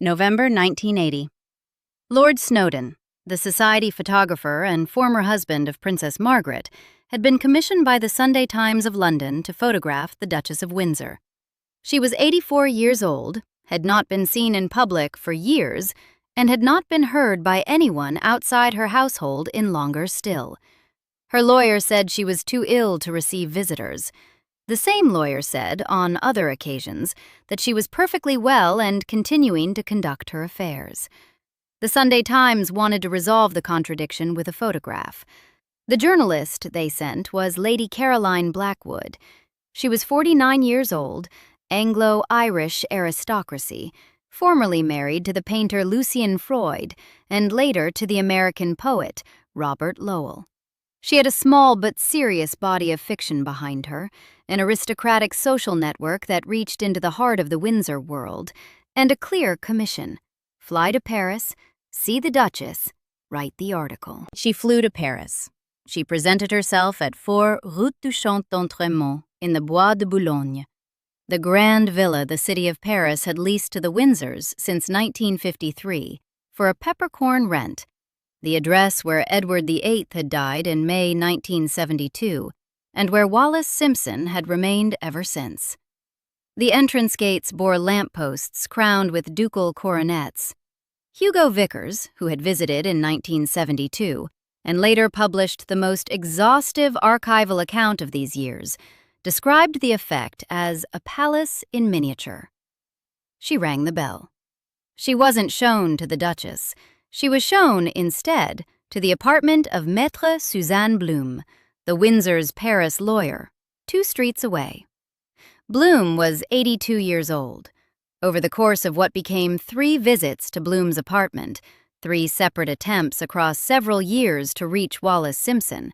November 1980. Lord Snowdon, the society photographer and former husband of Princess Margaret, had been commissioned by the Sunday Times of London to photograph the Duchess of Windsor. She was 84 years old, had not been seen in public for years, and had not been heard by anyone outside her household in longer still. Her lawyer said she was too ill to receive visitors. The same lawyer said, on other occasions, that she was perfectly well and continuing to conduct her affairs. The Sunday Times wanted to resolve the contradiction with a photograph. The journalist they sent was Lady Caroline Blackwood. She was 49 years old, Anglo-Irish aristocracy, formerly married to the painter Lucian Freud and later to the American poet Robert Lowell. She had a small but serious body of fiction behind her, an aristocratic social network that reached into the heart of the Windsor world, and a clear commission: fly to Paris, see the Duchess, write the article. She flew to Paris. She presented herself at 4 Route du Champ d'Entremont in the Bois de Boulogne, the grand villa the city of Paris had leased to the Windsors since 1953 for a peppercorn rent, the address where Edward VIII had died in May 1972, and where Wallis Simpson had remained ever since. The entrance gates bore lampposts crowned with ducal coronets. Hugo Vickers, who had visited in 1972 and later published the most exhaustive archival account of these years, described the effect as a palace in miniature. She rang the bell. She wasn't shown to the Duchess. She was shown, instead, to the apartment of Maître Suzanne Blum, the Windsor's Paris lawyer, 2 streets away. Blum was 82 years old. Over the course of what became 3 visits to Blum's apartment, 3 separate attempts across several years to reach Wallis Simpson,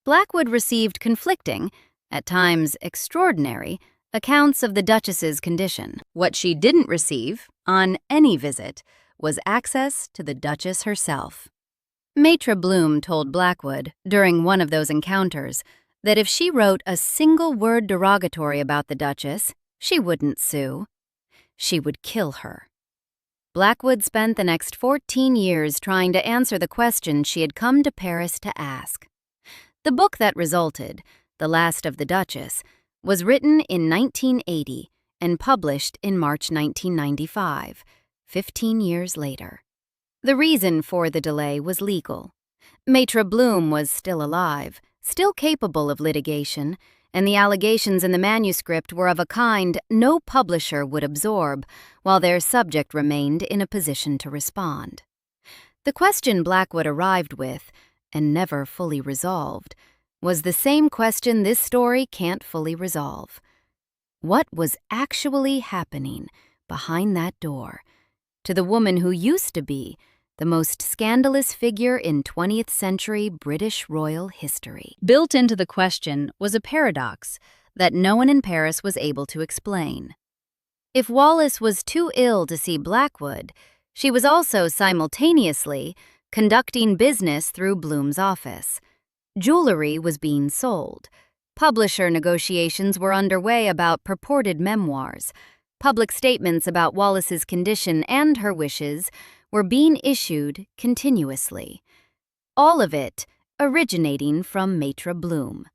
Blackwood received conflicting, at times extraordinary, accounts of the Duchess's condition. What she didn't receive, on any visit, was access to the Duchess herself. Maître Blum told Blackwood, during one of those encounters, that if she wrote a single word derogatory about the Duchess, she wouldn't sue. She would kill her. Blackwood spent the next 14 years trying to answer the question she had come to Paris to ask. The book that resulted, The Last of the Duchess, was written in 1980 and published in March 1995, 15 years later. The reason for the delay was legal. Maître Blum was still alive, still capable of litigation, and the allegations in the manuscript were of a kind no publisher would absorb, while their subject remained in a position to respond. The question Blackwood arrived with, and never fully resolved, was the same question this story can't fully resolve. What was actually happening behind that door to the woman who used to be the most scandalous figure in 20th century British royal history? Built into the question was a paradox that no one in Paris was able to explain. If Wallis was too ill to see Blackwood, she was also simultaneously conducting business through Blum's office. Jewelry was being sold. Publisher negotiations were underway about purported memoirs. Public statements about Wallis's condition and her wishes were being issued continuously. All of it originating from Maître Blum.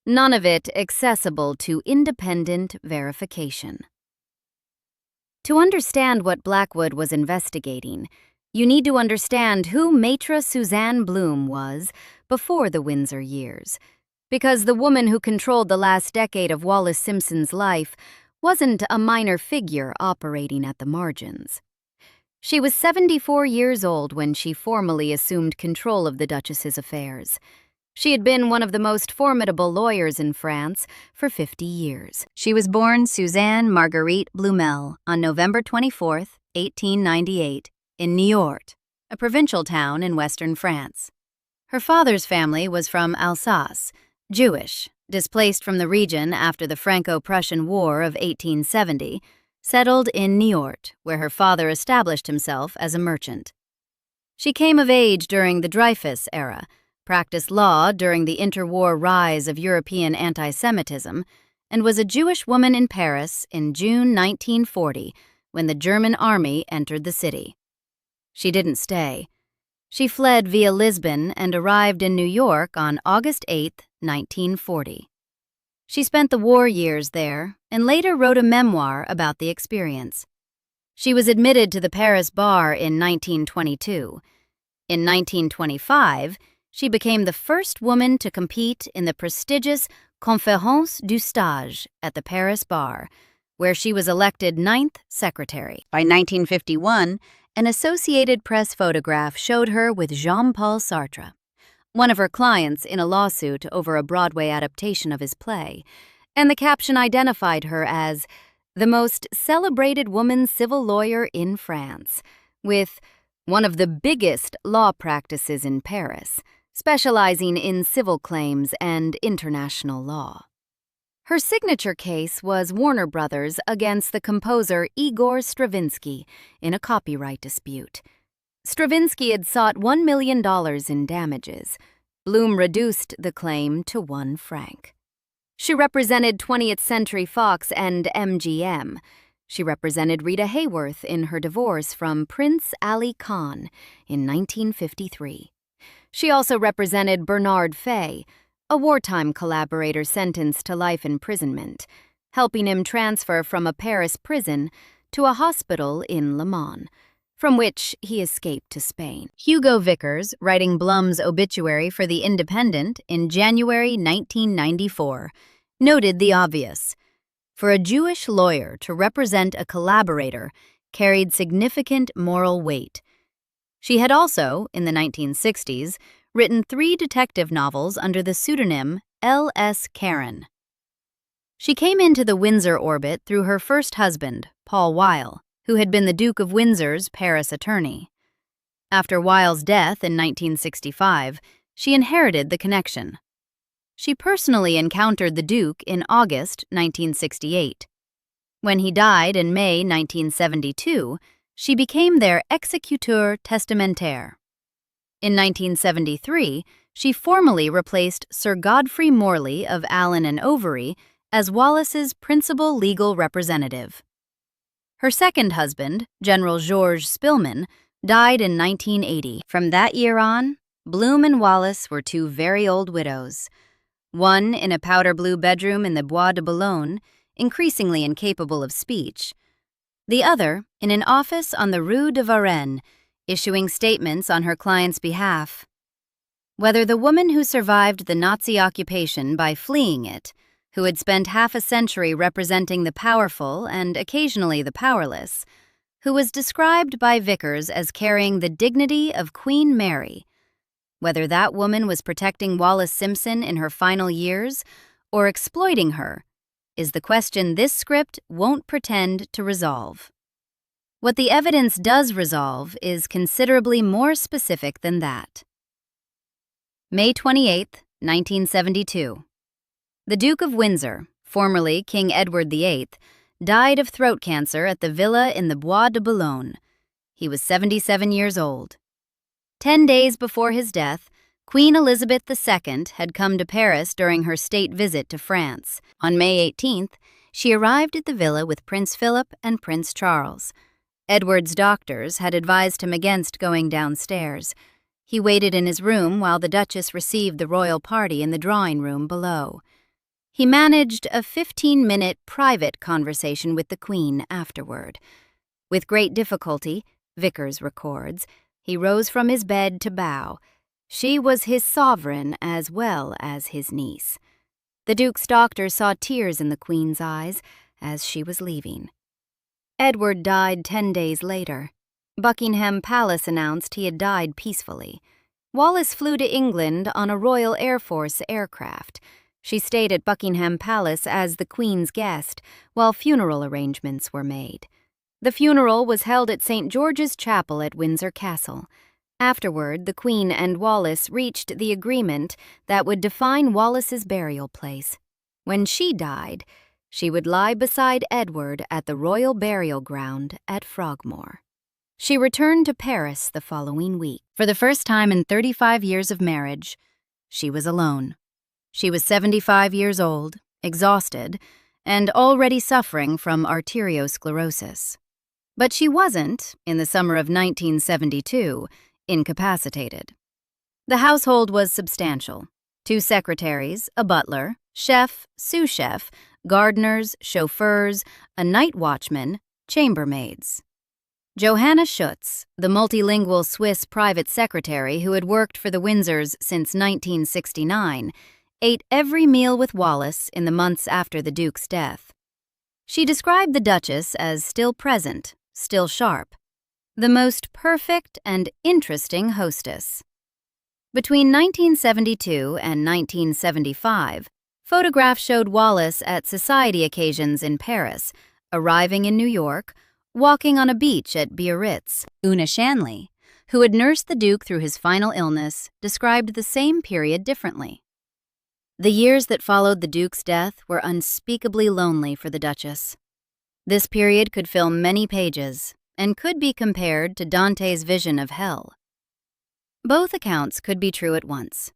None of it accessible to independent verification. To understand what Blackwood was investigating, you need to understand who Maître Suzanne Blum was before the Windsor years, because the woman who controlled the last decade of Wallis Simpson's life wasn't a minor figure operating at the margins. She was 74 years old when she formally assumed control of the Duchess's affairs. She had been one of the most formidable lawyers in France for 50 years. She was born Suzanne Marguerite Blumel on November 24, 1898, in Niort, a provincial town in western France. Her father's family was from Alsace, Jewish, displaced from the region after the Franco-Prussian War of 1870, settled in Niort, where her father established himself as a merchant. She came of age during the Dreyfus era, practiced law during the interwar rise of European anti-Semitism, and was a Jewish woman in Paris in June 1940 when the German army entered the city. She didn't stay. She fled via Lisbon and arrived in New York on August 8, 1940. She spent the war years there and later wrote a memoir about the experience. She was admitted to the Paris bar in 1922. In 1925, she became the first woman to compete in the prestigious Conférence du Stage at the Paris bar, where she was elected 9th secretary. By 1951, an Associated Press photograph showed her with Jean-Paul Sartre, one of her clients in a lawsuit over a Broadway adaptation of his play, and the caption identified her as the most celebrated woman civil lawyer in France, with one of the biggest law practices in Paris, specializing in civil claims and international law. Her signature case was Warner Brothers against the composer Igor Stravinsky in a copyright dispute. Stravinsky had sought $1 million in damages. Blum reduced the claim to £1. She represented 20th Century Fox and MGM. She represented Rita Hayworth in her divorce from Prince Ali Khan in 1953. She also represented Bernard Fay, a wartime collaborator sentenced to life imprisonment, helping him transfer from a Paris prison to a hospital in Le Mans, from which he escaped to Spain. Hugo Vickers, writing Blum's obituary for The Independent in January 1994, noted the obvious. For a Jewish lawyer to represent a collaborator carried significant moral weight. She had also, in the 1960s, written 3 detective novels under the pseudonym L.S. Karen. She came into the Windsor orbit through her first husband, Paul Weil, who had been the Duke of Windsor's Paris attorney. After Weil's death in 1965, she inherited the connection. She personally encountered the Duke in August 1968. When he died in May 1972, she became their executeur testamentaire. In 1973, she formally replaced Sir Godfrey Morley of Allen and Overy as Wallis's principal legal representative. Her second husband, General Georges Spilman, died in 1980. From that year on, Blum and Wallis were 2 very old widows. One in a powder blue bedroom in the Bois de Boulogne, increasingly incapable of speech. The other in an office on the Rue de Varennes, issuing statements on her client's behalf. Whether the woman who survived the Nazi occupation by fleeing it, who had spent half a century representing the powerful and occasionally the powerless, who was described by Vickers as carrying the dignity of Queen Mary, whether that woman was protecting Wallis Simpson in her final years or exploiting her, is the question this script won't pretend to resolve. What the evidence does resolve is considerably more specific than that. May 28, 1972. The Duke of Windsor, formerly King Edward VIII, died of throat cancer at the villa in the Bois de Boulogne. He was 77 years old. 10 days before his death, Queen Elizabeth II had come to Paris during her state visit to France. On May 18th, she arrived at the villa with Prince Philip and Prince Charles. Edward's doctors had advised him against going downstairs. He waited in his room while the Duchess received the royal party in the drawing room below. He managed a 15-minute private conversation with the Queen afterward. With great difficulty, Vickers records, he rose from his bed to bow. She was his sovereign as well as his niece. The Duke's doctor saw tears in the Queen's eyes as she was leaving. Edward died 10 days later. Buckingham Palace announced he had died peacefully. Wallis flew to England on a Royal Air Force aircraft. She stayed at Buckingham Palace as the Queen's guest while funeral arrangements were made. The funeral was held at St. George's Chapel at Windsor Castle. Afterward, the Queen and Wallis reached the agreement that would define Wallis's burial place. When she died, she would lie beside Edward at the Royal Burial Ground at Frogmore. She returned to Paris the following week. For the first time in 35 years of marriage, she was alone. She was 75 years old, exhausted, and already suffering from arteriosclerosis. But she wasn't, in the summer of 1972, incapacitated. The household was substantial. 2 secretaries, a butler, chef, sous chef, gardeners, chauffeurs, a night watchman, chambermaids. Johanna Schutz, the multilingual Swiss private secretary who had worked for the Windsors since 1969, ate every meal with Wallis in the months after the Duke's death. She described the Duchess as still present, still sharp, the most perfect and interesting hostess. Between 1972 and 1975, photographs showed Wallis at society occasions in Paris, arriving in New York, walking on a beach at Biarritz. Una Shanley, who had nursed the Duke through his final illness, described the same period differently. The years that followed the Duke's death were unspeakably lonely for the Duchess. This period could fill many pages and could be compared to Dante's vision of hell. Both accounts could be true at once.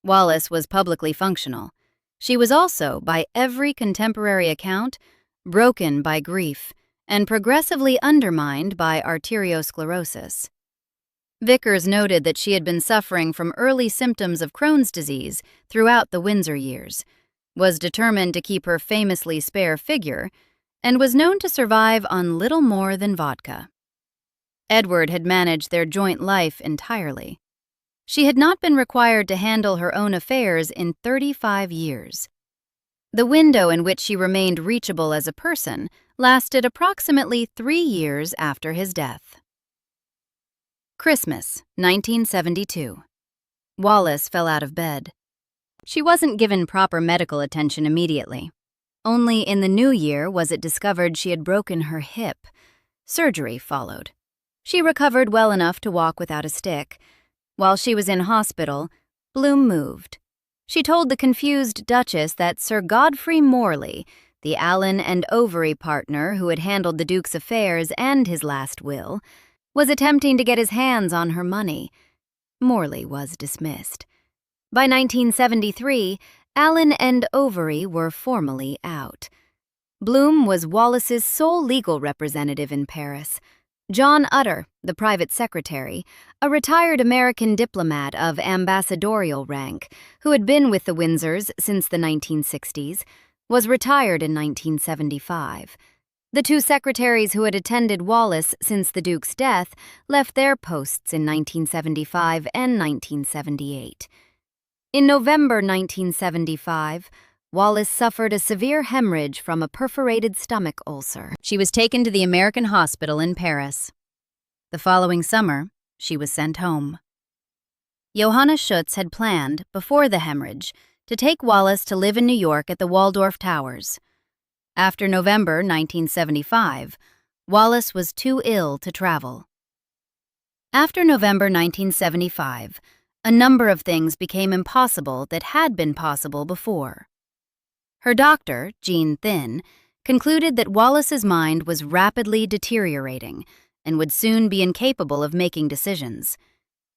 Wallis was publicly functional. She was also, by every contemporary account, broken by grief and progressively undermined by arteriosclerosis. Vickers noted that she had been suffering from early symptoms of Crohn's disease throughout the Windsor years, was determined to keep her famously spare figure, and was known to survive on little more than vodka. Edward had managed their joint life entirely. She had not been required to handle her own affairs in 35 years. The window in which she remained reachable as a person lasted approximately 3 years after his death. Christmas, 1972. Wallis fell out of bed. She wasn't given proper medical attention immediately. Only in the new year was it discovered she had broken her hip. Surgery followed. She recovered well enough to walk without a stick. While she was in hospital, Blum moved. She told the confused Duchess that Sir Godfrey Morley, the Allen and Overy partner who had handled the Duke's affairs and his last will, was attempting to get his hands on her money. Morley was dismissed. By 1973, Allen and Overy were formally out. Blum was Wallis's sole legal representative in Paris. John Utter, the private secretary, a retired American diplomat of ambassadorial rank who had been with the Windsors since the 1960s, was retired in 1975. The 2 secretaries who had attended Wallis since the Duke's death left their posts in 1975 and 1978. In November 1975, Wallis suffered a severe hemorrhage from a perforated stomach ulcer. She was taken to the American hospital in Paris. The following summer, she was sent home. Johanna Schutz had planned, before the hemorrhage, to take Wallis to live in New York at the Waldorf Towers. After November 1975, Wallis was too ill to travel. After November 1975, a number of things became impossible that had been possible before. Her doctor, Jean Thynne, concluded that Wallis's mind was rapidly deteriorating and would soon be incapable of making decisions.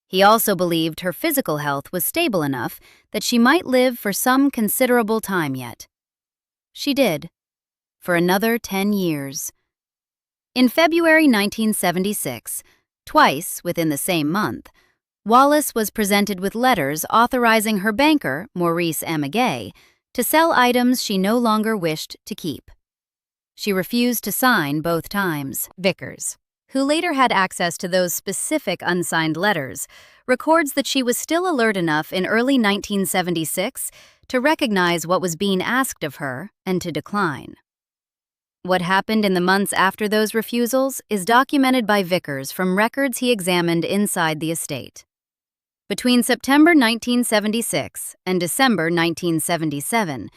He also believed her physical health was stable enough that she might live for some considerable time yet. She did, for another 10 years. In February 1976, twice within the same month, Wallis was presented with letters authorizing her banker, Maurice Amiguet, to sell items she no longer wished to keep. She refused to sign both times. Vickers, who later had access to those specific unsigned letters, records that she was still alert enough in early 1976 to recognize what was being asked of her and to decline. What happened in the months after those refusals is documented by Vickers from records he examined inside the estate. Between September 1976 and December 1977,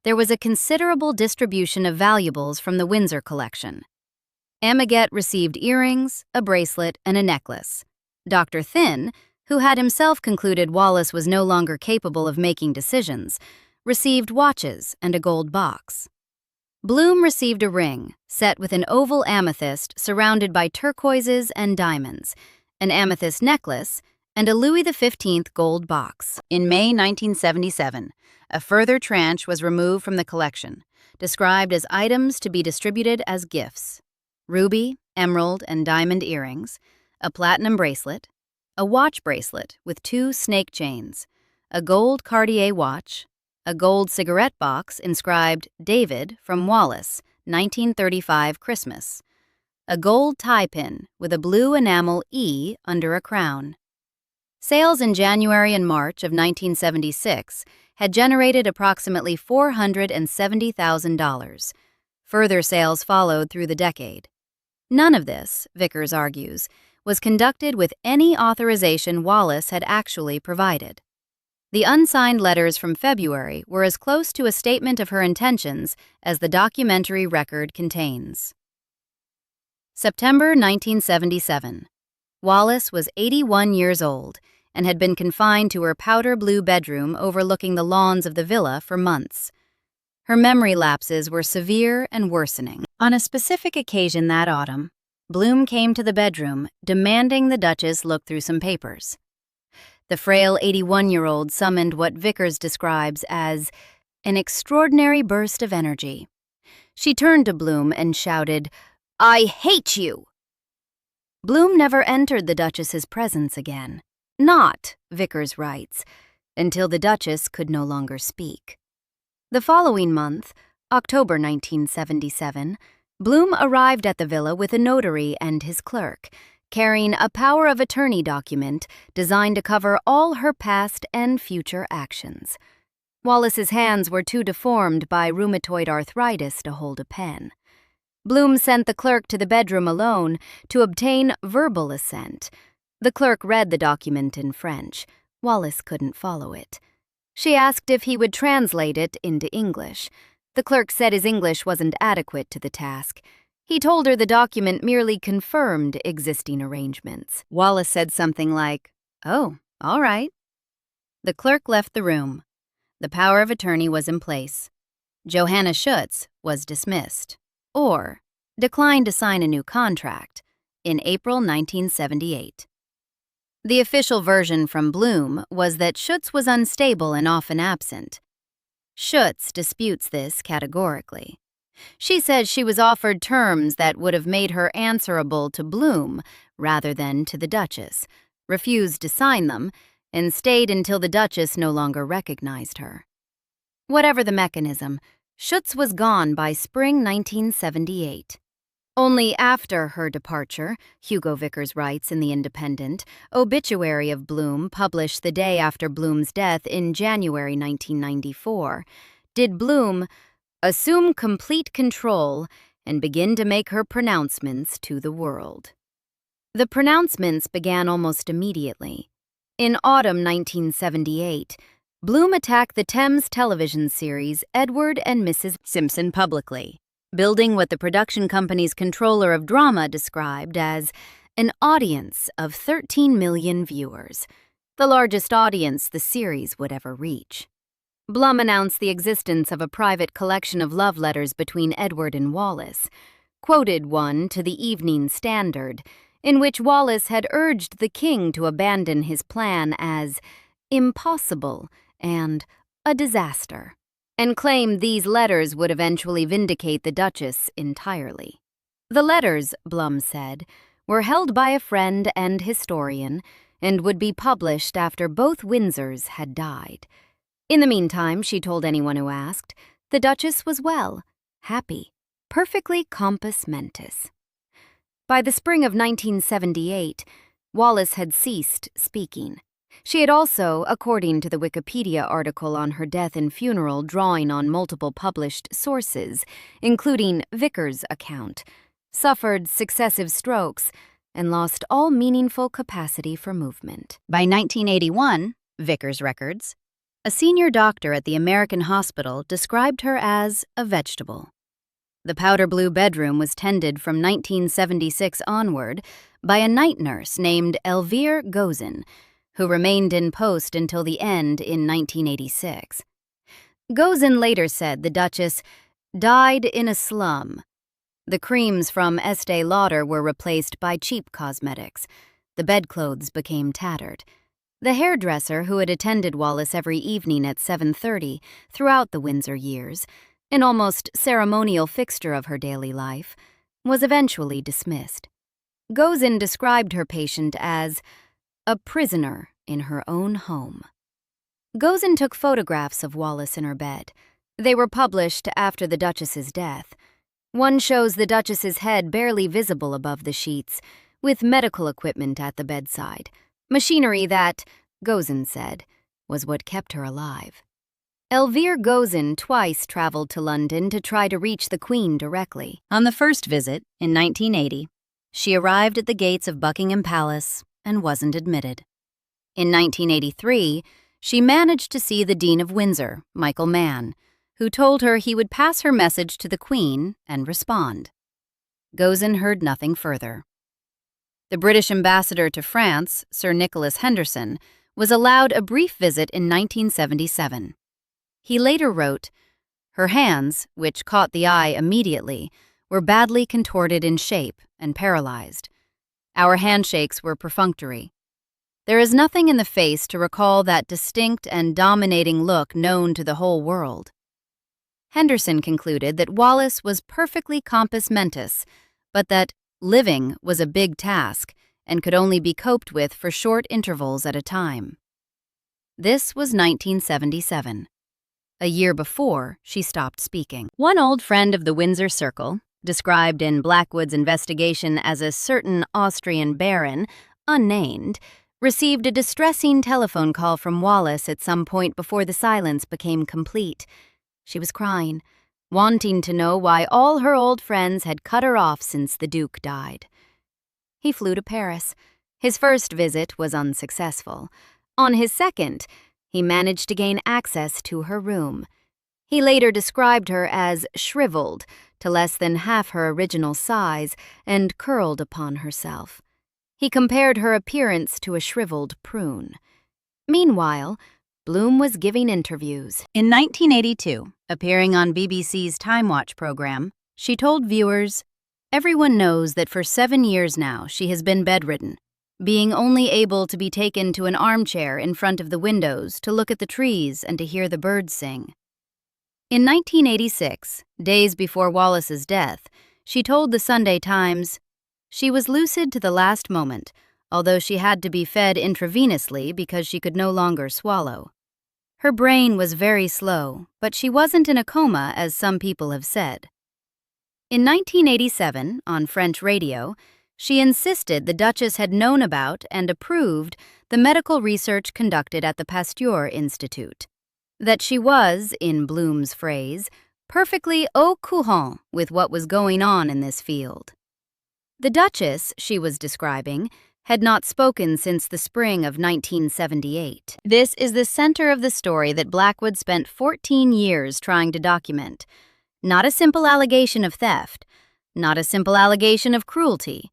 there was a considerable distribution of valuables from the Windsor collection. Amiguet received earrings, a bracelet, and a necklace. Dr. Thynne, who had himself concluded Wallis was no longer capable of making decisions, received watches and a gold box. Blum received a ring set with an oval amethyst surrounded by turquoises and diamonds, an amethyst necklace, and a Louis XV gold box. In May 1977, a further tranche was removed from the collection, described as items to be distributed as gifts: ruby, emerald and diamond earrings, a platinum bracelet, a watch bracelet with 2 snake chains, a gold Cartier watch, a gold cigarette box inscribed David from Wallis, 1935 Christmas, a gold tie pin with a blue enamel E under a crown. Sales in January and March of 1976 had generated approximately $470,000. Further sales followed through the decade. None of this, Vickers argues, was conducted with any authorization Wallis had actually provided. The unsigned letters from February were as close to a statement of her intentions as the documentary record contains. September 1977. Wallis was 81 years old and had been confined to her powder blue bedroom overlooking the lawns of the villa for months. Her memory lapses were severe and worsening. On a specific occasion that autumn, Blum came to the bedroom demanding the Duchess look through some papers. The frail 81-year-old summoned what Vickers describes as an extraordinary burst of energy. She turned to Blum and shouted, "I hate you!" Blum never entered the Duchess's presence again. Not, Vickers writes, until the Duchess could no longer speak. The following month, October 1977, Blum arrived at the villa with a notary and his clerk, carrying a power of attorney document designed to cover all her past and future actions. Wallis's hands were too deformed by rheumatoid arthritis to hold a pen. Blum sent the clerk to the bedroom alone to obtain verbal assent. The clerk read the document in French. Wallis couldn't follow it. She asked if he would translate it into English. The clerk said his English wasn't adequate to the task. He told her the document merely confirmed existing arrangements. Wallis said something like, "Oh, all right." The clerk left the room. The power of attorney was in place. Johanna Schutz was dismissed, or declined to sign a new contract, in April 1978. The official version from Blum was that Schutz was unstable and often absent. Schutz disputes this categorically. She says she was offered terms that would have made her answerable to Blum rather than to the Duchess, refused to sign them, and stayed until the Duchess no longer recognized her. Whatever the mechanism, Schutz was gone by spring 1978. Only after her departure, Hugo Vickers writes in The Independent, obituary of Blum published the day after Blum's death in January 1994, did Blum assume complete control and begin to make her pronouncements to the world. The pronouncements began almost immediately. In autumn 1978, Blum attacked the Thames television series Edward and Mrs. Simpson publicly, building what the production company's controller of drama described as an audience of 13 million viewers, the largest audience the series would ever reach. Blum announced the existence of a private collection of love letters between Edward and Wallis, quoted one to the Evening Standard, in which Wallis had urged the king to abandon his plan as impossible and a disaster, and claimed these letters would eventually vindicate the Duchess entirely. The letters, Blum said, were held by a friend and historian and would be published after both Windsors had died. In the meantime, she told anyone who asked, the Duchess was well, happy, perfectly compos mentis. By the spring of 1978, Wallis had ceased speaking. She had also, according to the Wikipedia article on her death and funeral drawing on multiple published sources, including Vickers' account, suffered successive strokes and lost all meaningful capacity for movement. By 1981, Vickers records, a senior doctor at the American Hospital described her as a vegetable. The powder blue bedroom was tended from 1976 onward by a night nurse named Elvire Gozin, who remained in post until the end in 1986. Gozin later said the Duchess died in a slum. The creams from Estee Lauder were replaced by cheap cosmetics. The bedclothes became tattered. The hairdresser who had attended Wallis every evening at 7:30 throughout the Windsor years, an almost ceremonial fixture of her daily life, was eventually dismissed. Gozin described her patient as a prisoner in her own home. Gozin took photographs of Wallis in her bed. They were published after the Duchess's death. One shows the Duchess's head barely visible above the sheets, with medical equipment at the bedside, machinery that, Gozin said, was what kept her alive. Elvire Gozin twice traveled to London to try to reach the Queen directly. On the first visit, in 1980, she arrived at the gates of Buckingham Palace and wasn't admitted. In 1983, she managed to see the Dean of Windsor, Michael Mann, who told her he would pass her message to the Queen and respond. Gozin heard nothing further. The British ambassador to France, Sir Nicholas Henderson, was allowed a brief visit in 1977. He later wrote, "Her hands, which caught the eye immediately, were badly contorted in shape and paralyzed. Our handshakes were perfunctory. There is nothing in the face to recall that distinct and dominating look known to the whole world." Henderson concluded that Wallis was perfectly compos mentis, but that living was a big task and could only be coped with for short intervals at a time. This was 1977. A year before, she stopped speaking. One old friend of the Windsor Circle, described in Blackwood's investigation as a certain Austrian baron, unnamed, received a distressing telephone call from Wallis at some point before the silence became complete. She was crying, wanting to know why all her old friends had cut her off since the Duke died. He flew to Paris. His first visit was unsuccessful. On his second, he managed to gain access to her room. He later described her as shriveled to less than half her original size and curled upon herself. He compared her appearance to a shriveled prune. Meanwhile, Blum was giving interviews. In 1982, appearing on BBC's Time Watch program, she told viewers, "Everyone knows that for 7 years now she has been bedridden, being only able to be taken to an armchair in front of the windows to look at the trees and to hear the birds sing." In 1986, days before Wallis's death, she told the Sunday Times, "She was lucid to the last moment, although she had to be fed intravenously because she could no longer swallow. Her brain was very slow, but she wasn't in a coma as some people have said." In 1987, on French radio, she insisted the Duchess had known about and approved the medical research conducted at the Pasteur Institute, that she was, in Blum's phrase, perfectly au courant with what was going on in this field. The Duchess, she was describing, had not spoken since the spring of 1978. This is the center of the story that Blackwood spent 14 years trying to document. Not a simple allegation of theft, not a simple allegation of cruelty,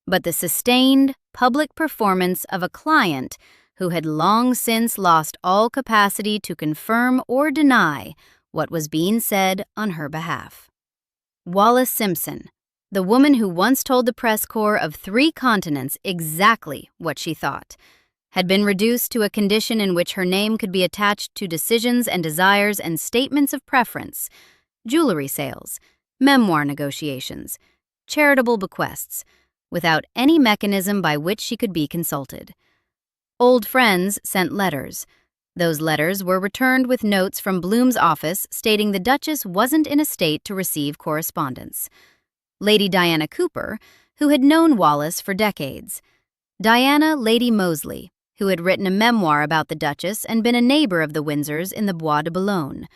but the sustained public performance of a client who had long since lost all capacity to confirm or deny what was being said on her behalf. Wallis Simpson, the woman who once told the press corps of 3 continents exactly what she thought, had been reduced to a condition in which her name could be attached to decisions and desires and statements of preference, jewelry sales, memoir negotiations, charitable bequests, without any mechanism by which she could be consulted. Old friends sent letters. Those letters were returned with notes from Blum's office stating the Duchess wasn't in a state to receive correspondence. Lady Diana Cooper, who had known Wallis for decades. Diana Lady Moseley, who had written a memoir about the Duchess and been a neighbor of the Windsors in the Bois de Boulogne.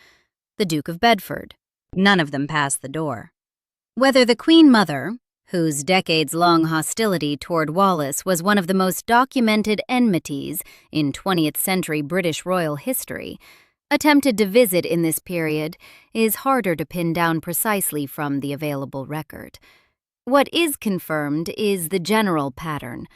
The Duke of Bedford. None of them passed the door. Whether the Queen Mother, whose decades-long hostility toward Wallis was one of the most documented enmities in 20th century British royal history, attempted to visit in this period is harder to pin down precisely from the available record. What is confirmed is the general pattern.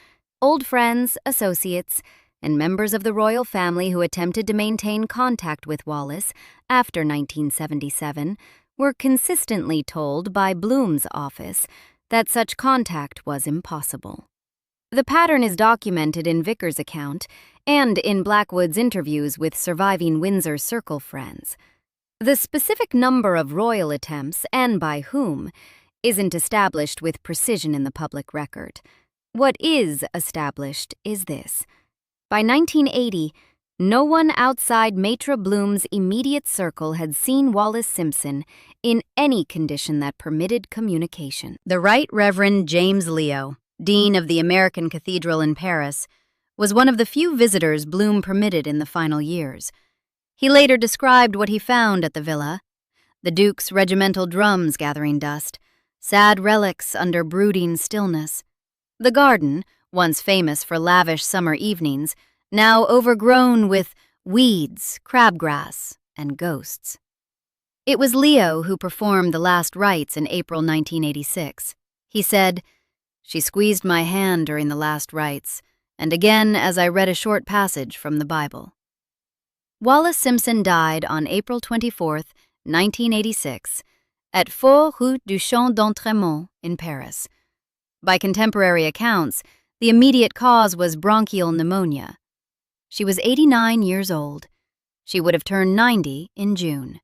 Old friends, associates, and members of the royal family who attempted to maintain contact with Wallis after 1977 were consistently told by Blum's office that such contact was impossible. The pattern is documented in Vickers' account and in Blackwood's interviews with surviving Windsor Circle friends. The specific number of royal attempts, and by whom, isn't established with precision in the public record. What is established is this. By 1980, no one outside Maître Blum's immediate circle had seen Wallis Simpson in any condition that permitted communication. The Right Reverend James Leo, Dean of the American Cathedral in Paris, was one of the few visitors Blum permitted in the final years. He later described what he found at the villa: the Duke's regimental drums gathering dust, sad relics under brooding stillness. The garden, once famous for lavish summer evenings, now overgrown with weeds, crabgrass, and ghosts. It was Leo who performed the last rites in April 1986. He said, "She squeezed my hand during the last rites, and again as I read a short passage from the Bible." Wallis Simpson died on April 24, 1986, at 4 Rue du Champ d'Entremont in Paris. By contemporary accounts, the immediate cause was bronchial pneumonia. She was 89 years old. She would have turned 90 in June.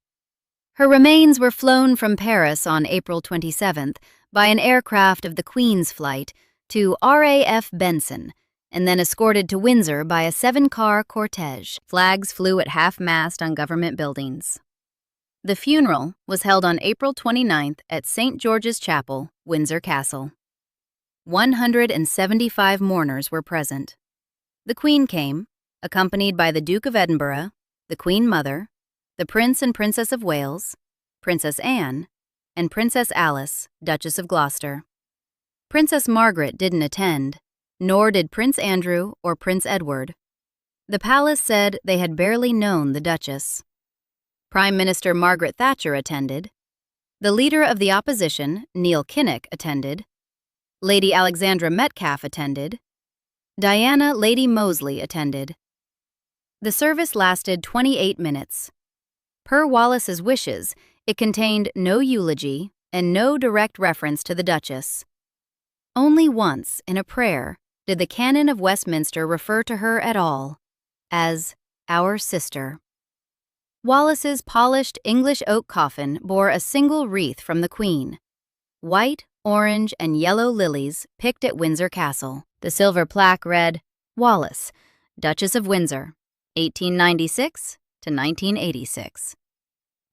Her remains were flown from Paris on April 27th by an aircraft of the Queen's flight to RAF Benson, and then escorted to Windsor by a 7-car cortege. Flags flew at half-mast on government buildings. The funeral was held on April 29th at St. George's Chapel, Windsor Castle. 175 mourners were present. The Queen came, accompanied by the Duke of Edinburgh, the Queen Mother, the Prince and Princess of Wales, Princess Anne, and Princess Alice, Duchess of Gloucester. Princess Margaret didn't attend, nor did Prince Andrew or Prince Edward. The palace said they had barely known the Duchess. Prime Minister Margaret Thatcher attended. The leader of the opposition, Neil Kinnock, attended. Lady Alexandra Metcalfe attended. Diana Lady Moseley attended. The service lasted 28 minutes. Per Wallis's wishes, it contained no eulogy and no direct reference to the Duchess. Only once, in a prayer, did the Canon of Westminster refer to her at all, as "our sister." Wallis's polished English oak coffin bore a single wreath from the Queen: white, orange, and yellow lilies picked at Windsor Castle. The silver plaque read, "Wallis, Duchess of Windsor, 1896 to 1986.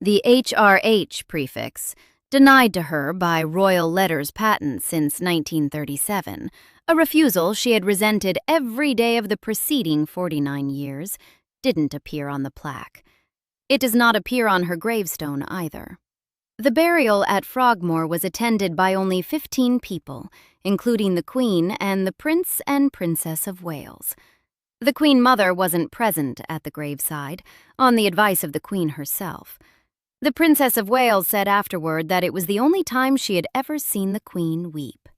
The HRH prefix, denied to her by Royal Letters Patent since 1937, a refusal she had resented every day of the preceding 49 years, didn't appear on the plaque. It does not appear on her gravestone either. The burial at Frogmore was attended by only 15 people, including the Queen and the Prince and Princess of Wales. The Queen Mother wasn't present at the graveside, on the advice of the Queen herself. The Princess of Wales said afterward that it was the only time she had ever seen the Queen weep.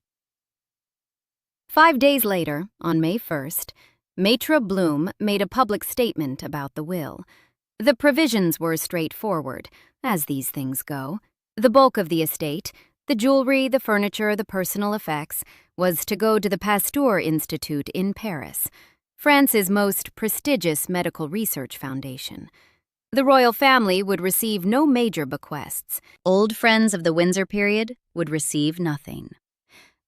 5 days later, on May 1st, Maître Blum made a public statement about the will. The provisions were straightforward, as these things go. The bulk of the estate, the jewelry, the furniture, the personal effects, was to go to the Pasteur Institute in Paris, France's most prestigious medical research foundation. The royal family would receive no major bequests. Old friends of the Windsor period would receive nothing.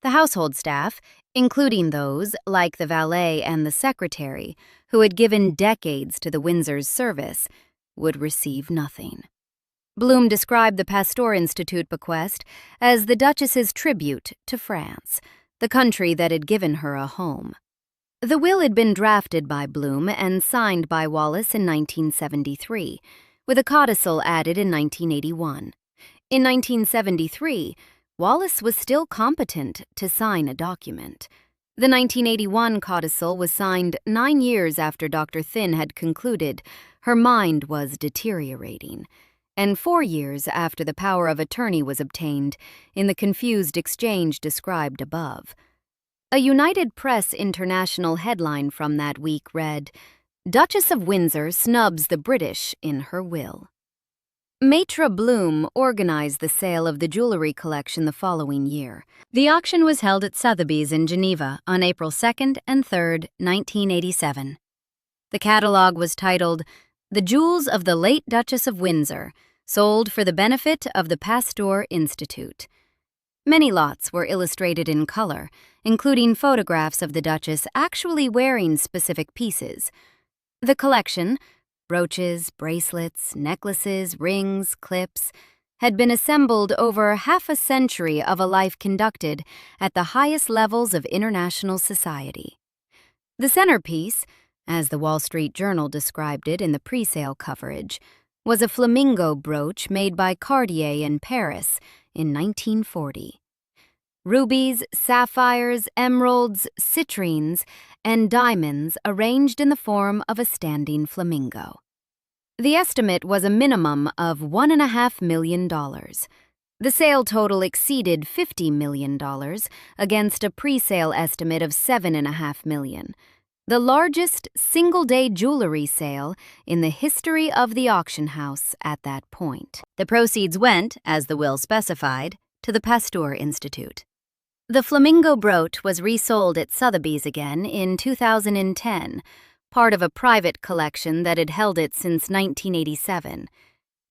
The household staff, including those, like the valet and the secretary, who had given decades to the Windsor's service, would receive nothing. Blum described the Pasteur Institute bequest as the Duchess's tribute to France, the country that had given her a home. The will had been drafted by Blum and signed by Wallis in 1973, with a codicil added in 1981. In 1973, Wallis was still competent to sign a document. The 1981 codicil was signed 9 years after Dr. Thynne had concluded her mind was deteriorating, and 4 years after the power of attorney was obtained in the confused exchange described above. A United Press International headline from that week read, "Duchess of Windsor snubs the British in her will." Maître Blum organized the sale of the jewelry collection the following year. The auction was held at Sotheby's in Geneva on April 2nd and 3rd, 1987. The catalogue was titled, "The Jewels of the Late Duchess of Windsor, sold for the benefit of the Pasteur Institute." Many lots were illustrated in color, including photographs of the Duchess actually wearing specific pieces. The collection, brooches, bracelets, necklaces, rings, clips, had been assembled over half a century of a life conducted at the highest levels of international society. The centerpiece, as the Wall Street Journal described it in the pre-sale coverage, was a flamingo brooch made by Cartier in Paris in 1940. Rubies, sapphires, emeralds, citrines, and diamonds arranged in the form of a standing flamingo. The estimate was a minimum of $1.5 million. The sale total exceeded $50 million against a pre-sale estimate of $7.5 million, the largest single-day jewelry sale in the history of the auction house at that point. The proceeds went, as the will specified, to the Pasteur Institute. The flamingo brooch was resold at Sotheby's again in 2010, part of a private collection that had held it since 1987.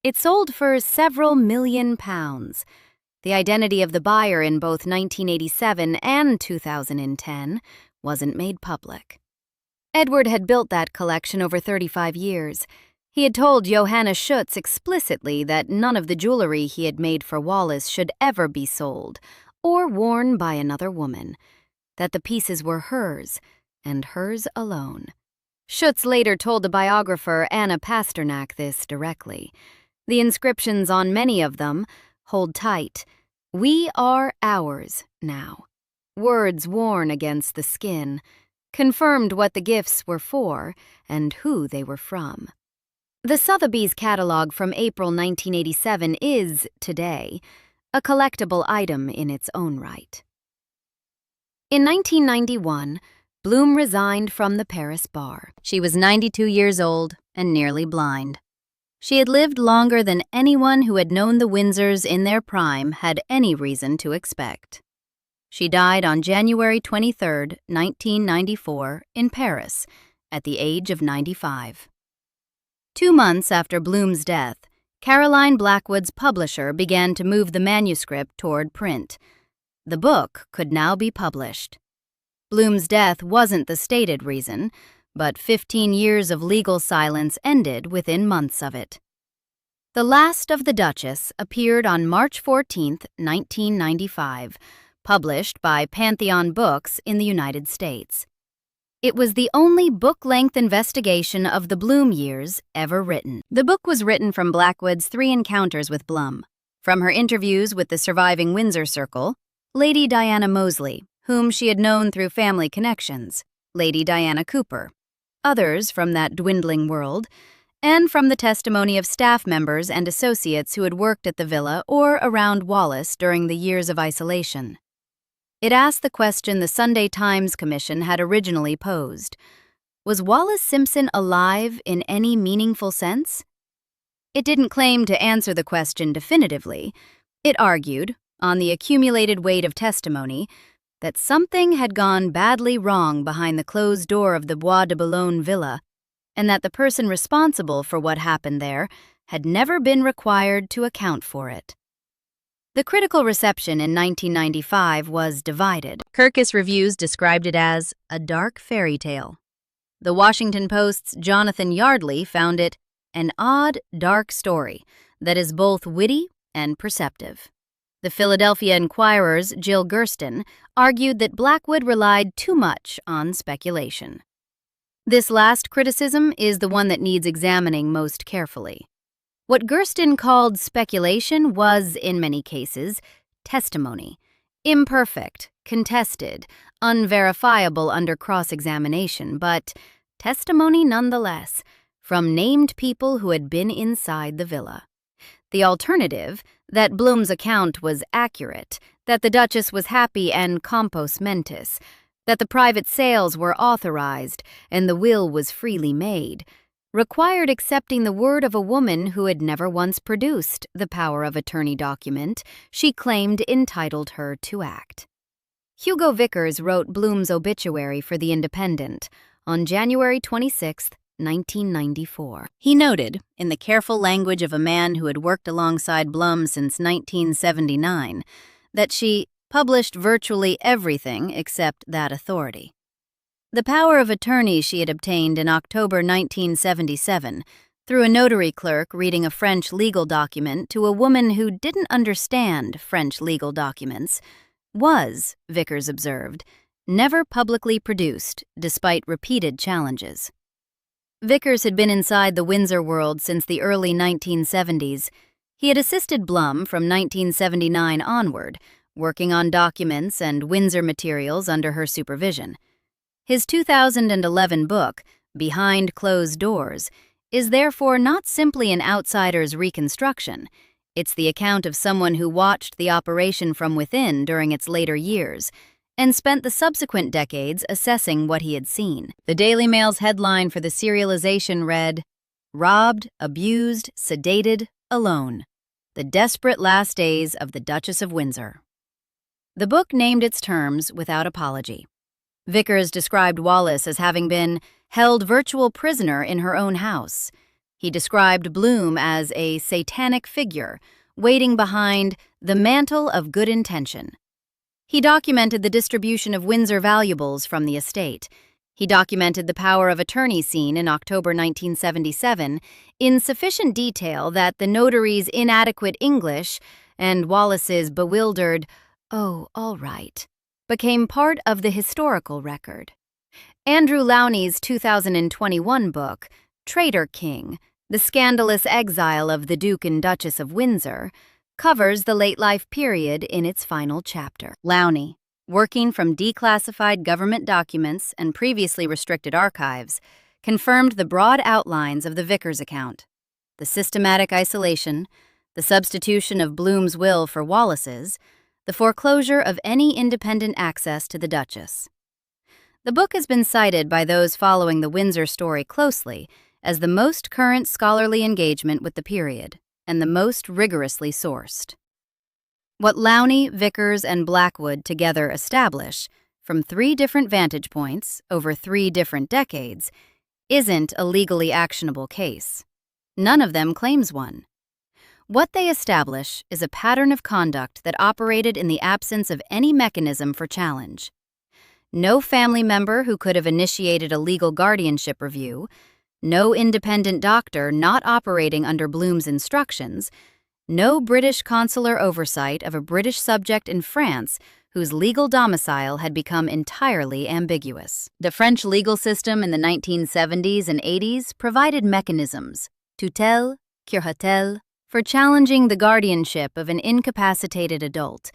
It sold for several million pounds. The identity of the buyer in both 1987 and 2010 wasn't made public. Edward had built that collection over 35 years. He had told Johanna Schutz explicitly that none of the jewelry he had made for Wallis should ever be sold or worn by another woman, that the pieces were hers, and hers alone. Schutz later told the biographer Anna Pasternak this directly. The inscriptions on many of them, "Hold tight, we are ours now," words worn against the skin, confirmed what the gifts were for and who they were from. The Sotheby's catalog from April 1987 is, today, a collectible item in its own right. In 1991, Blum resigned from the Paris bar. She was 92 years old and nearly blind. She had lived longer than anyone who had known the Windsors in their prime had any reason to expect. She died on January 23, 1994, in Paris, at the age of 95. 2 months after Blum's death, Caroline Blackwood's publisher began to move the manuscript toward print. The book could now be published. Blum's death wasn't the stated reason, but 15 years of legal silence ended within months of it. The Last of the Duchess appeared on March 14, 1995, published by Pantheon Books in the United States. It was the only book-length investigation of the Blum years ever written. The book was written from Blackwood's 3 encounters with Blum, from her interviews with the surviving Windsor circle, Lady Diana Moseley, whom she had known through family connections, Lady Diana Cooper, others from that dwindling world, and from the testimony of staff members and associates who had worked at the villa or around Wallis during the years of isolation. It asked the question the Sunday Times Commission had originally posed. Was Wallis Simpson alive in any meaningful sense? It didn't claim to answer the question definitively. It argued, on the accumulated weight of testimony, that something had gone badly wrong behind the closed door of the Bois de Boulogne villa, and that the person responsible for what happened there had never been required to account for it. The critical reception in 1995 was divided. Kirkus Reviews described it as a dark fairy tale. The Washington Post's Jonathan Yardley found it an odd, dark story that is both witty and perceptive. The Philadelphia Inquirer's Jill Gerston argued that Blackwood relied too much on speculation. This last criticism is the one that needs examining most carefully. What Gerston called speculation was, in many cases, testimony, imperfect, contested, unverifiable under cross-examination, but testimony nonetheless, from named people who had been inside the villa. The alternative, that Blum's account was accurate, that the Duchess was happy and compos mentis, that the private sales were authorized and the will was freely made, required accepting the word of a woman who had never once produced the power of attorney document she claimed entitled her to act. Hugo Vickers wrote Blum's obituary for The Independent on January 26, 1994. He noted, in the careful language of a man who had worked alongside Blum since 1979, that she published virtually everything except that authority. The power of attorney she had obtained in October 1977 through a notary clerk reading a French legal document to a woman who didn't understand French legal documents was, Vickers observed, never publicly produced despite repeated challenges. Vickers had been inside the Windsor world since the early 1970s. He had assisted Blum from 1979 onward, working on documents and Windsor materials under her supervision. His 2011 book, Behind Closed Doors, is therefore not simply an outsider's reconstruction. It's the account of someone who watched the operation from within during its later years and spent the subsequent decades assessing what he had seen. The Daily Mail's headline for the serialization read, "Robbed, Abused, Sedated, Alone. The Desperate Last Days of the Duchess of Windsor." The book named its terms without apology. Vickers described Wallis as having been held virtual prisoner in her own house. He described Blum as a satanic figure waiting behind the mantle of good intention. He documented the distribution of Windsor valuables from the estate. He documented the power of attorney scene in October 1977 in sufficient detail that the notary's inadequate English and Wallis's bewildered, "Oh, all right," became part of the historical record. Andrew Lowney's 2021 book, Traitor King, The Scandalous Exile of the Duke and Duchess of Windsor, covers the late-life period in its final chapter. Lowney, working from declassified government documents and previously restricted archives, confirmed the broad outlines of the Vickers account: the systematic isolation, the substitution of Blum's will for Wallis's, the foreclosure of any independent access to the Duchess. The book has been cited by those following the Windsor story closely as the most current scholarly engagement with the period and the most rigorously sourced. What Lowney, Vickers, and Blackwood together establish, from 3 different vantage points over 3 different decades, isn't a legally actionable case. None of them claims one. What they establish is a pattern of conduct that operated in the absence of any mechanism for challenge. No family member who could have initiated a legal guardianship review, no independent doctor not operating under Blum's instructions, no British consular oversight of a British subject in France whose legal domicile had become entirely ambiguous. The French legal system in the 1970s and 80s provided mechanisms, tutelle, curatelle, for challenging the guardianship of an incapacitated adult.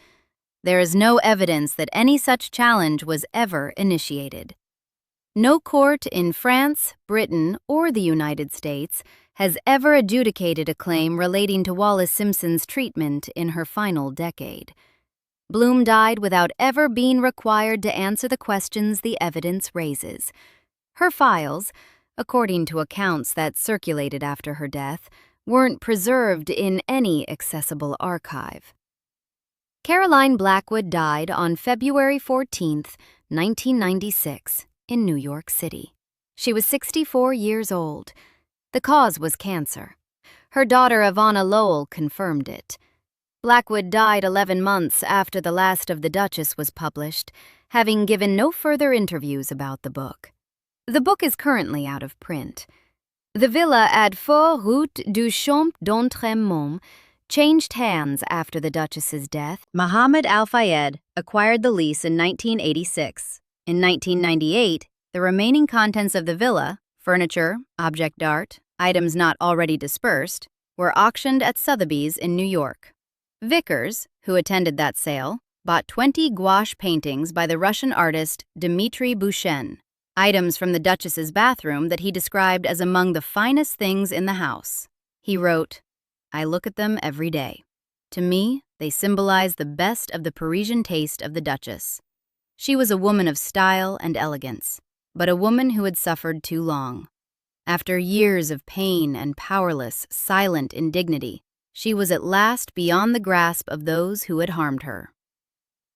There is no evidence that any such challenge was ever initiated. No court in France, Britain, or the United States has ever adjudicated a claim relating to Wallis Simpson's treatment in her final decade. Blum died without ever being required to answer the questions the evidence raises. Her files, according to accounts that circulated after her death, weren't preserved in any accessible archive. Caroline Blackwood died on February 14, 1996, in New York City. She was 64 years old. The cause was cancer. Her daughter Ivana Lowell confirmed it. Blackwood died 11 months after The Last of the Duchess was published, having given no further interviews about the book. The book is currently out of print. The villa at 4 Route du Champ d'Entremont changed hands after the Duchess's death. Mohammed Al-Fayed acquired the lease in 1986. In 1998, the remaining contents of the villa, furniture, object art, items not already dispersed, were auctioned at Sotheby's in New York. Vickers, who attended that sale, bought 20 gouache paintings by the Russian artist Dmitry Bushen, items from the Duchess's bathroom that he described as among the finest things in the house. He wrote, "I look at them every day. To me, they symbolize the best of the Parisian taste of the Duchess. She was a woman of style and elegance, but a woman who had suffered too long. After years of pain and powerless, silent indignity, she was at last beyond the grasp of those who had harmed her."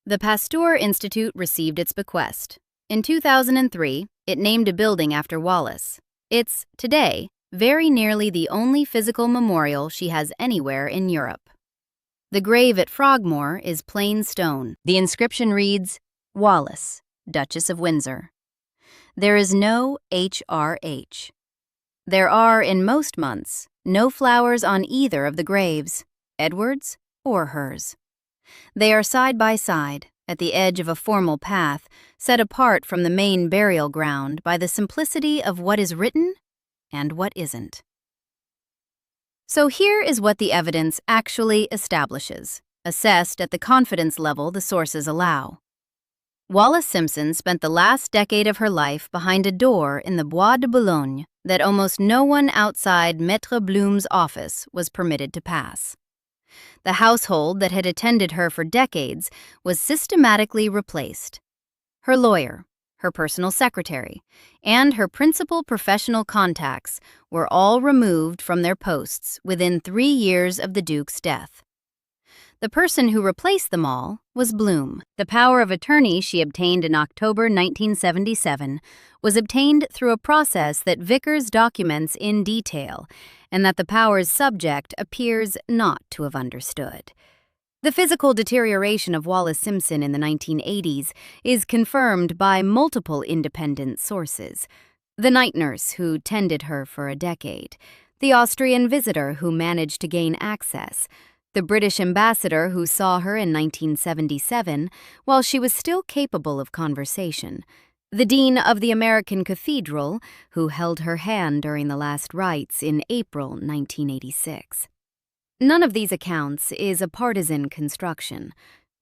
The Pasteur Institute received its bequest. In 2003, it named a building after Wallis. It's, today, very nearly the only physical memorial she has anywhere in Europe. The grave at Frogmore is plain stone. The inscription reads, Wallis, Duchess of Windsor. There is no HRH. There are, in most months, no flowers on either of the graves, Edward's or hers. They are side by side, at the edge of a formal path, set apart from the main burial ground by the simplicity of what is written and what isn't. So here is what the evidence actually establishes, assessed at the confidence level the sources allow. Wallis Simpson spent the last decade of her life behind a door in the Bois de Boulogne that almost no one outside Maître Blum's office was permitted to pass. The household that had attended her for decades was systematically replaced. Her lawyer, her personal secretary, and her principal professional contacts were all removed from their posts within 3 years of the Duke's death. The person who replaced them all was Blum. The power of attorney she obtained in October 1977 was obtained through a process that Vickers documents in detail, and that the power's subject appears not to have understood. The physical deterioration of Wallis Simpson in the 1980s is confirmed by multiple independent sources. The night nurse who tended her for a decade, the Austrian visitor who managed to gain access, the British ambassador who saw her in 1977 while she was still capable of conversation, the dean of the American cathedral who held her hand during the last rites in April 1986. None of these accounts is a partisan construction.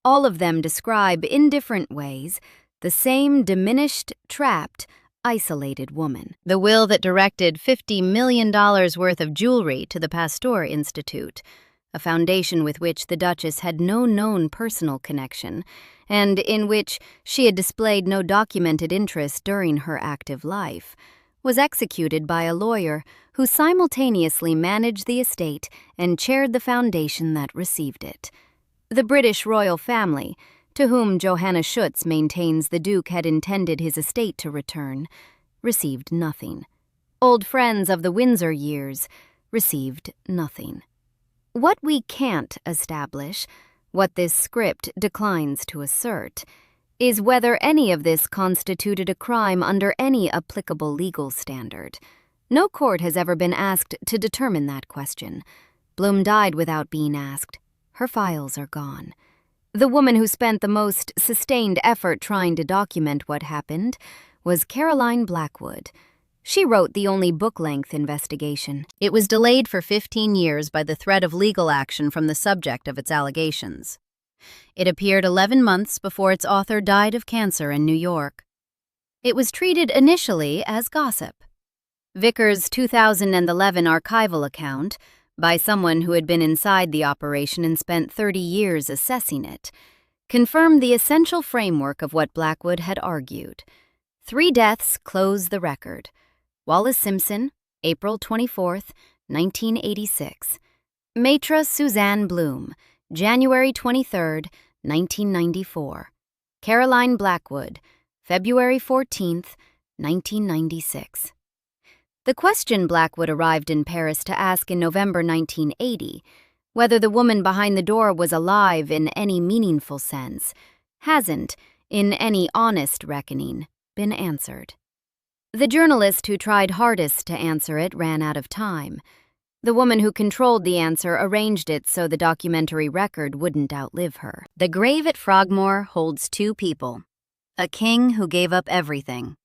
All of them describe, in different ways, the same diminished, trapped, isolated woman. The will that directed $50 million worth of jewelry to the Pasteur Institute, a foundation with which the Duchess had no known personal connection, and in which she had displayed no documented interest during her active life, was executed by a lawyer who simultaneously managed the estate and chaired the foundation that received it. The British royal family, to whom Johanna Schutz maintains the Duke had intended his estate to return, received nothing. Old friends of the Windsor years received nothing. What we can't establish, what this script declines to assert, is whether any of this constituted a crime under any applicable legal standard. No court has ever been asked to determine that question. Blum died without being asked. Her files are gone. The woman who spent the most sustained effort trying to document what happened was Caroline Blackwood. She wrote the only book-length investigation. It was delayed for 15 years by the threat of legal action from the subject of its allegations. It appeared 11 months before its author died of cancer in New York. It was treated initially as gossip. Vickers' 2011 archival account, by someone who had been inside the operation and spent 30 years assessing it, confirmed the essential framework of what Blackwood had argued. 3 deaths close the record. Wallis Simpson, April 24, 1986. Maître Suzanne Blum, January 23, 1994. Caroline Blackwood, February 14, 1996. The question Blackwood arrived in Paris to ask in November 1980, whether the woman behind the door was alive in any meaningful sense, hasn't, in any honest reckoning, been answered. The journalist who tried hardest to answer it ran out of time. The woman who controlled the answer arranged it so the documentary record wouldn't outlive her. The grave at Frogmore holds 2 people, a king who gave up everything,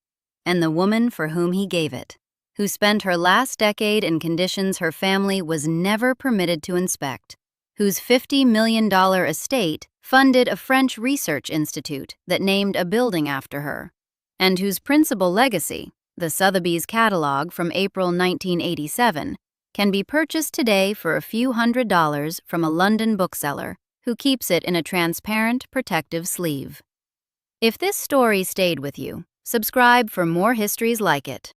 and the woman for whom he gave it, who spent her last decade in conditions her family was never permitted to inspect, whose $50 million estate funded a French research institute that named a building after her, and whose principal legacy, the Sotheby's catalog from April 1987, can be purchased today for a few $100s from a London bookseller who keeps it in a transparent, protective sleeve. If this story stayed with you, subscribe for more histories like it.